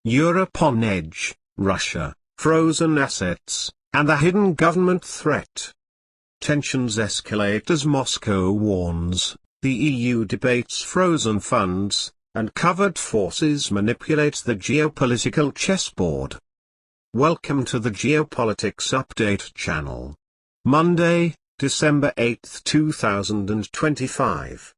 Europe on edge, Russia, frozen assets, and the hidden government threat. Tensions escalate as Moscow warns, the EU debates frozen funds, and covert forces manipulate the geopolitical chessboard. Welcome to the Geopolitics Update channel. Monday, December 8, 2025.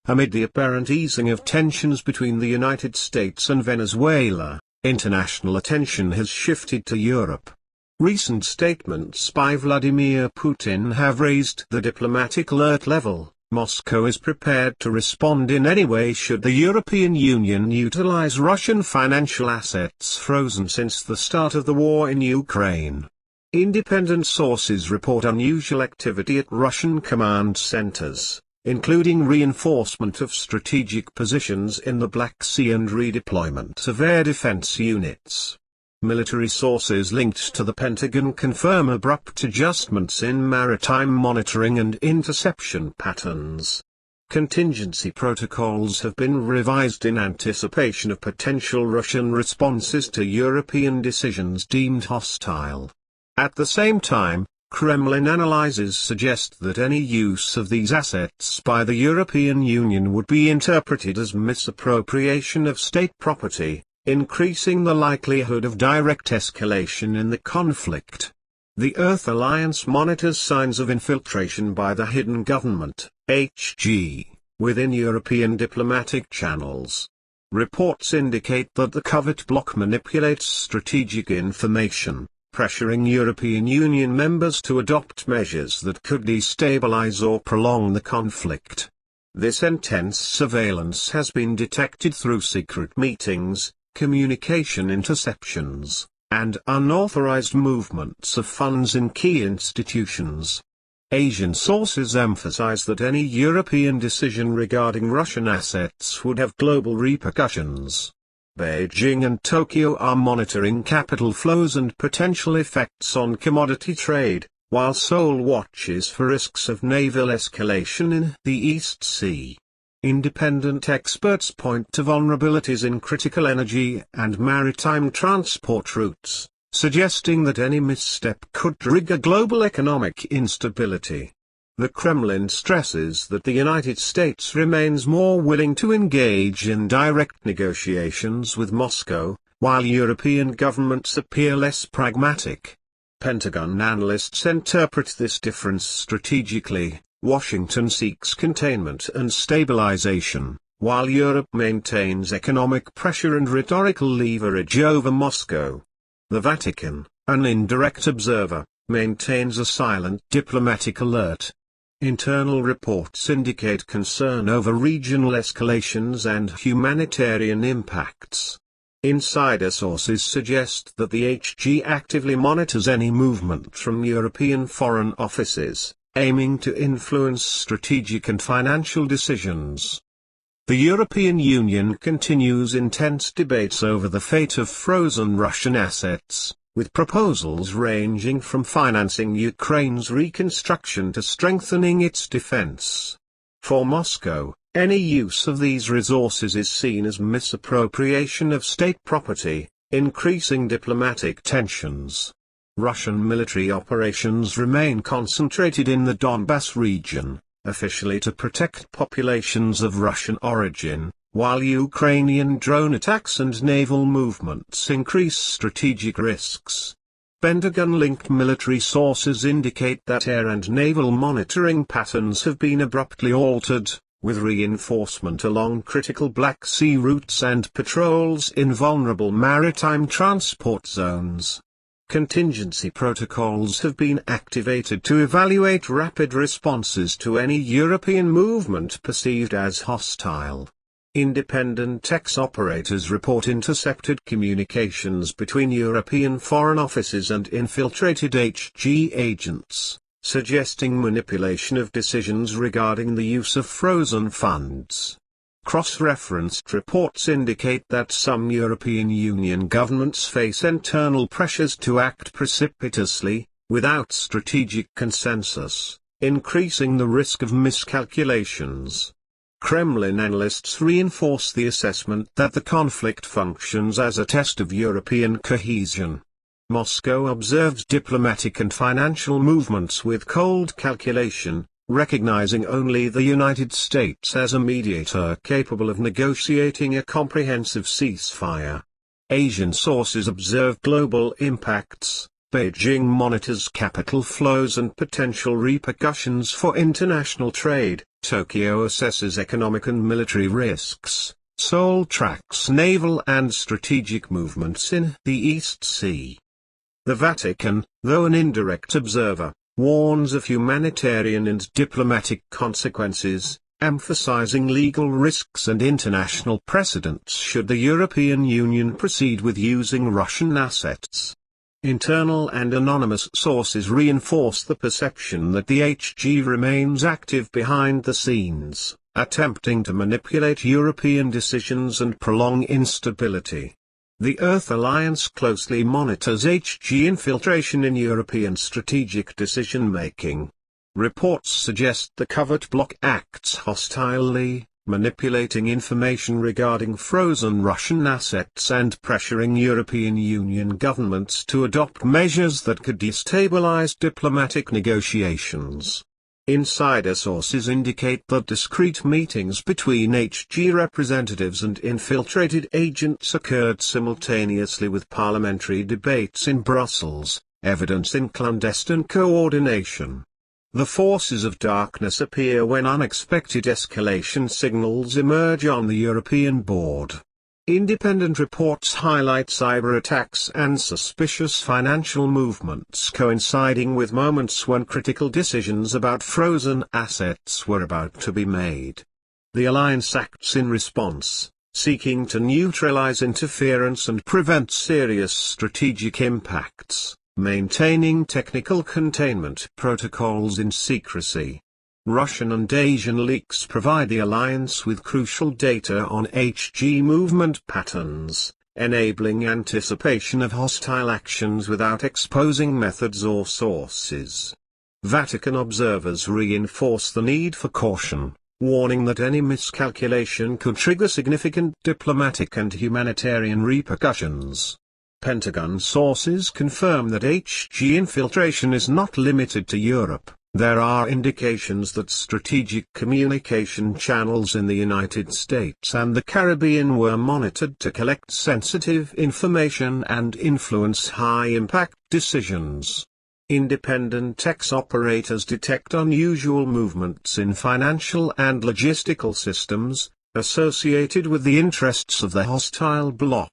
Amid the apparent easing of tensions between the United States and Venezuela, international attention has shifted to Europe. Recent statements by Vladimir Putin have raised the diplomatic alert level. Moscow is prepared to respond in any way should the European Union utilize Russian financial assets frozen since the start of the war in Ukraine. Independent sources report unusual activity at Russian command centers, including reinforcement of strategic positions in the Black Sea and redeployment of air defense units. Military sources linked to the Pentagon confirm abrupt adjustments in maritime monitoring and interception patterns. Contingency protocols have been revised in anticipation of potential Russian responses to European decisions deemed hostile. At the same time, Kremlin analyses suggest that any use of these assets by the European Union would be interpreted as misappropriation of state property, increasing the likelihood of direct escalation in the conflict. The Earth Alliance monitors signs of infiltration by the hidden government, HG, within European diplomatic channels. Reports indicate that the Covert bloc manipulates strategic information, pressuring European Union members to adopt measures that could destabilize or prolong the conflict. This intense surveillance has been detected through secret meetings, communication interceptions, and unauthorized movements of funds in key institutions. Asian sources emphasize that any European decision regarding Russian assets would have global repercussions. Beijing and Tokyo are monitoring capital flows and potential effects on commodity trade, while Seoul watches for risks of naval escalation in the East Sea. Independent experts point to vulnerabilities in critical energy and maritime transport routes, suggesting that any misstep could trigger global economic instability. The Kremlin stresses that the United States remains more willing to engage in direct negotiations with Moscow, while European governments appear less pragmatic. Pentagon analysts interpret this difference strategically. Washington seeks containment and stabilization, while Europe maintains economic pressure and rhetorical leverage over Moscow. The Vatican, an indirect observer, maintains a silent diplomatic alert. Internal reports indicate concern over regional escalations and humanitarian impacts. Insider sources suggest that the HG actively monitors any movement from European foreign offices, aiming to influence strategic and financial decisions. The European Union continues intense debates over the fate of frozen Russian assets, with proposals ranging from financing Ukraine's reconstruction to strengthening its defense. For Moscow, any use of these resources is seen as misappropriation of state property, increasing diplomatic tensions. Russian military operations remain concentrated in the Donbas region, officially to protect populations of Russian origin, while Ukrainian drone attacks and naval movements increase strategic risks. Pentagon-linked military sources indicate that air and naval monitoring patterns have been abruptly altered, with reinforcement along critical Black Sea routes and patrols in vulnerable maritime transport zones. Contingency protocols have been activated to evaluate rapid responses to any European movement perceived as hostile. Independent ex-operators report intercepted communications between European foreign offices and infiltrated HG agents, suggesting manipulation of decisions regarding the use of frozen funds. Cross-referenced reports indicate that some European Union governments face internal pressures to act precipitously, without strategic consensus, increasing the risk of miscalculations. Kremlin analysts reinforce the assessment that the conflict functions as a test of European cohesion. Moscow observes diplomatic and financial movements with cold calculation, recognizing only the United States as a mediator capable of negotiating a comprehensive ceasefire. Asian sources observe global impacts. Beijing monitors capital flows and potential repercussions for international trade. Tokyo assesses economic and military risks. Seoul tracks naval and strategic movements in the East Sea. The Vatican, though an indirect observer, warns of humanitarian and diplomatic consequences, emphasizing legal risks and international precedents should the European Union proceed with using Russian assets. Internal and anonymous sources reinforce the perception that the HG remains active behind the scenes, attempting to manipulate European decisions and prolong instability. The Earth Alliance closely monitors HG infiltration in European strategic decision-making. Reports suggest the Covert bloc acts hostilely, manipulating information regarding frozen Russian assets and pressuring European Union governments to adopt measures that could destabilize diplomatic negotiations. Insider sources indicate that discreet meetings between HG representatives and infiltrated agents occurred simultaneously with parliamentary debates in Brussels, evidencing clandestine coordination. The forces of darkness appear when unexpected escalation signals emerge on the European board. Independent reports highlight cyber attacks and suspicious financial movements coinciding with moments when critical decisions about frozen assets were about to be made. The alliance acts in response, seeking to neutralize interference and prevent serious strategic impacts, maintaining technical containment protocols in secrecy. Russian and Asian leaks provide the alliance with crucial data on HG movement patterns, enabling anticipation of hostile actions without exposing methods or sources. Vatican observers reinforce the need for caution, warning that any miscalculation could trigger significant diplomatic and humanitarian repercussions. Pentagon sources confirm that HG infiltration is not limited to Europe. There are indications that strategic communication channels in the United States and the Caribbean were monitored to collect sensitive information and influence high-impact decisions. Independent ex-operators detect unusual movements in financial and logistical systems, associated with the interests of the hostile bloc.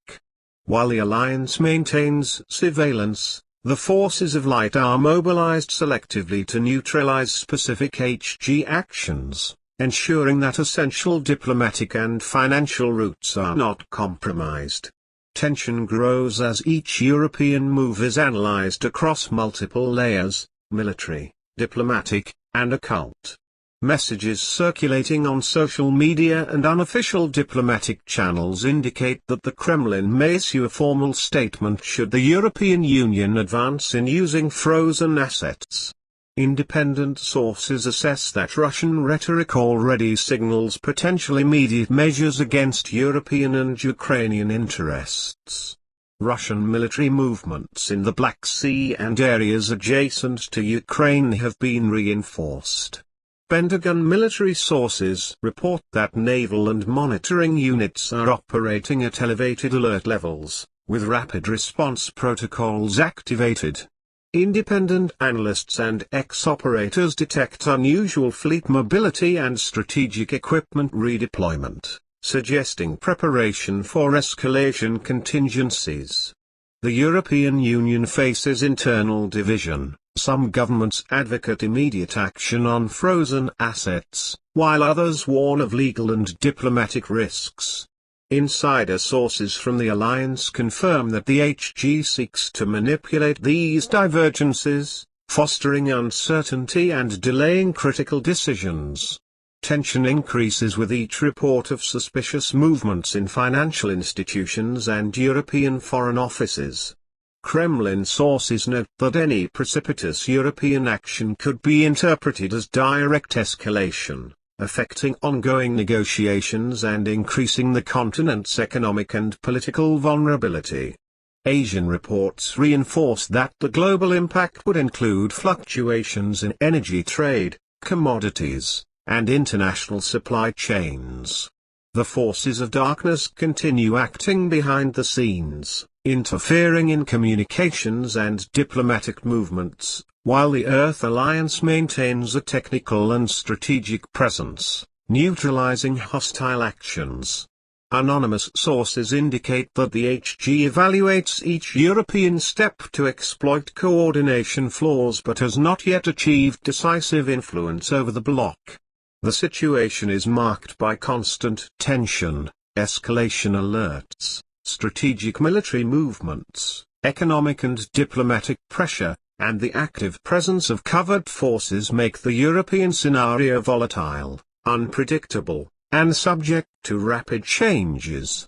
While the alliance maintains surveillance, the forces of light are mobilized selectively to neutralize specific HG actions, ensuring that essential diplomatic and financial routes are not compromised. Tension grows as each European move is analyzed across multiple layers: military, diplomatic, and occult. Messages circulating on social media and unofficial diplomatic channels indicate that the Kremlin may issue a formal statement should the European Union advance in using frozen assets. Independent sources assess that Russian rhetoric already signals potential immediate measures against European and Ukrainian interests. Russian military movements in the Black Sea and areas adjacent to Ukraine have been reinforced. Pentagon military sources report that naval and monitoring units are operating at elevated alert levels, with rapid response protocols activated. Independent analysts and ex-operators detect unusual fleet mobility and strategic equipment redeployment, suggesting preparation for escalation contingencies. The European Union faces internal division. Some governments advocate immediate action on frozen assets, while others warn of legal and diplomatic risks. Insider sources from the alliance confirm that the HG seeks to manipulate these divergences, fostering uncertainty and delaying critical decisions. Tension increases with each report of suspicious movements in financial institutions and European foreign offices. Kremlin sources note that any precipitous European action could be interpreted as direct escalation, affecting ongoing negotiations and increasing the continent's economic and political vulnerability. Asian reports reinforce that the global impact would include fluctuations in energy trade, commodities, and international supply chains. The forces of darkness continue acting behind the scenes, interfering in communications and diplomatic movements, while the Earth Alliance maintains a technical and strategic presence, neutralizing hostile actions. Anonymous sources indicate that the HG evaluates each European step to exploit coordination flaws but has not yet achieved decisive influence over the bloc. The situation is marked by constant tension, escalation alerts, strategic military movements, economic and diplomatic pressure, and the active presence of covert forces make the European scenario volatile, unpredictable, and subject to rapid changes.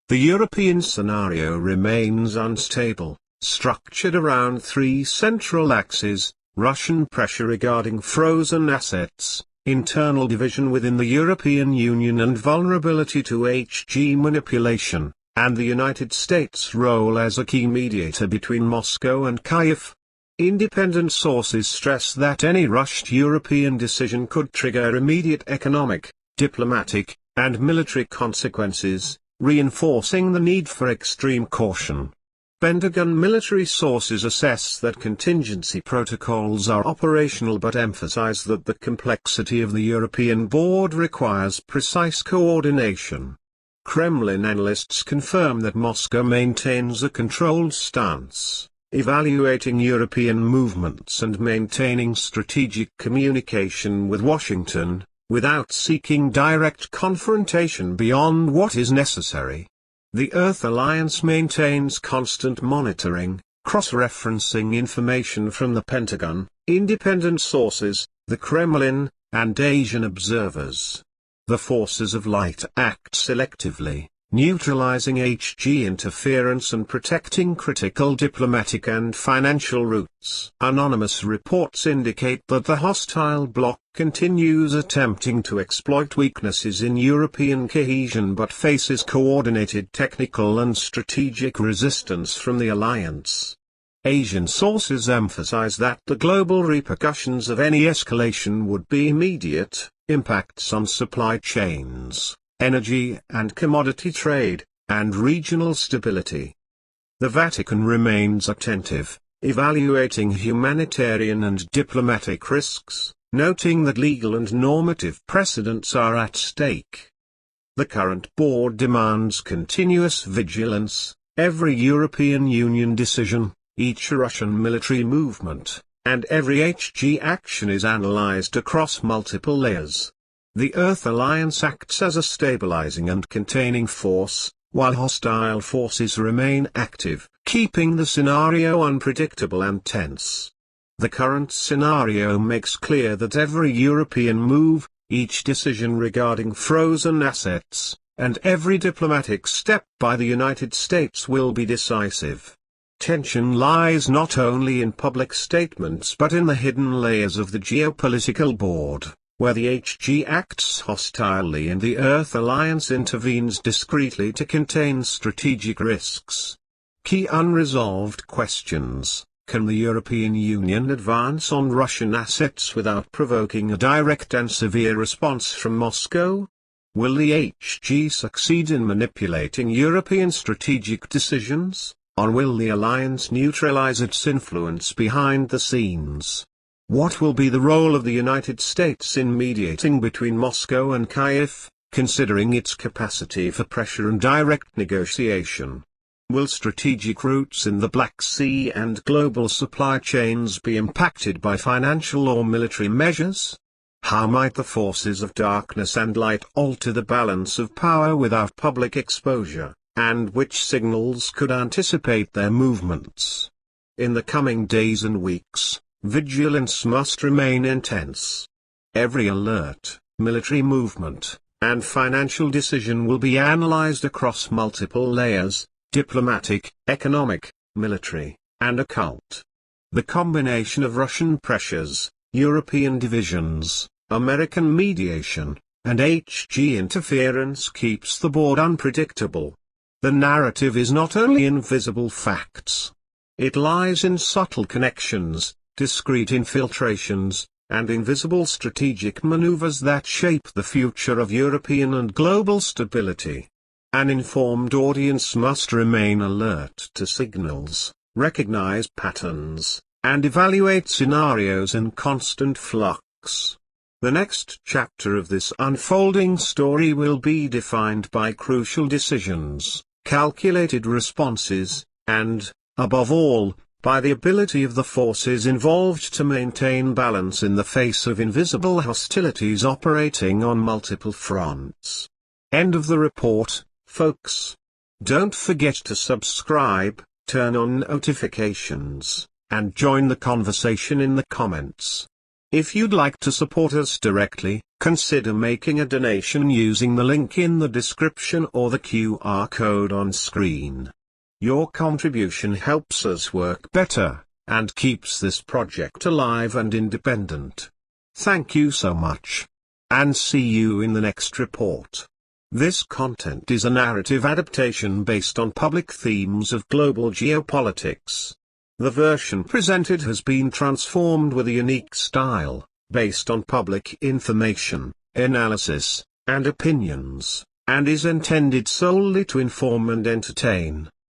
The European scenario remains unstable, structured around three central axes: Russian pressure regarding frozen assets, internal division within the European Union and vulnerability to HG manipulation, and the United States' role as a key mediator between Moscow and Kyiv. Independent sources stress that any rushed European decision could trigger immediate economic, diplomatic, and military consequences, reinforcing the need for extreme caution. Pentagon military sources assess that contingency protocols are operational but emphasize that the complexity of the European board requires precise coordination. Kremlin analysts confirm that Moscow maintains a controlled stance, evaluating European movements and maintaining strategic communication with Washington, without seeking direct confrontation beyond what is necessary. The Earth Alliance maintains constant monitoring, cross-referencing information from the Pentagon, independent sources, the Kremlin, and Asian observers. The forces of light act selectively, neutralizing HG interference and protecting critical diplomatic and financial routes. Anonymous reports indicate that the hostile bloc continues attempting to exploit weaknesses in European cohesion but faces coordinated technical and strategic resistance from the alliance. Asian sources emphasize that the global repercussions of any escalation would be immediate: impacts on supply chains, energy and commodity trade, and regional stability. The Vatican remains attentive, evaluating humanitarian and diplomatic risks, noting that legal and normative precedents are at stake. The current board demands continuous vigilance: every European Union decision, each Russian military movement, and every HG action is analyzed across multiple layers. The Earth Alliance acts as a stabilizing and containing force, while hostile forces remain active, keeping the scenario unpredictable and tense. The current scenario makes clear that every European move, each decision regarding frozen assets, and every diplomatic step by the United States will be decisive. Tension lies not only in public statements but in the hidden layers of the geopolitical board, where the HG acts hostilely and the Earth Alliance intervenes discreetly to contain strategic risks. Key unresolved questions: can the European Union advance on Russian assets without provoking a direct and severe response from Moscow? Will the HG succeed in manipulating European strategic decisions, or will the alliance neutralize its influence behind the scenes? What will be the role of the United States in mediating between Moscow and Kyiv, considering its capacity for pressure and direct negotiation? Will strategic routes in the Black Sea and global supply chains be impacted by financial or military measures? How might the forces of darkness and light alter the balance of power without public exposure, and which signals could anticipate their movements? In the coming days and weeks, vigilance must remain intense. Every alert, military movement, and financial decision will be analyzed across multiple layers: diplomatic, economic, military, and occult. The combination of Russian pressures, European divisions, American mediation, and HG interference keeps the board unpredictable. The narrative is not only in visible facts. It lies in subtle connections, discrete infiltrations, and invisible strategic maneuvers that shape the future of European and global stability. An informed audience must remain alert to signals, recognize patterns, and evaluate scenarios in constant flux. The next chapter of this unfolding story will be defined by crucial decisions, calculated responses, and, above all, by the ability of the forces involved to maintain balance in the face of invisible hostilities operating on multiple fronts. End of the report, folks. Don't forget to subscribe, turn on notifications, and join the conversation in the comments. If you'd like to support us directly, consider making a donation using the link in the description or the QR code on screen. Your contribution helps us work better, and keeps this project alive and independent. Thank you so much. And see you in the next report. This content is a narrative adaptation based on public themes of global geopolitics. The version presented has been transformed with a unique style, based on public information, analysis, and opinions, and is intended solely to inform and entertain.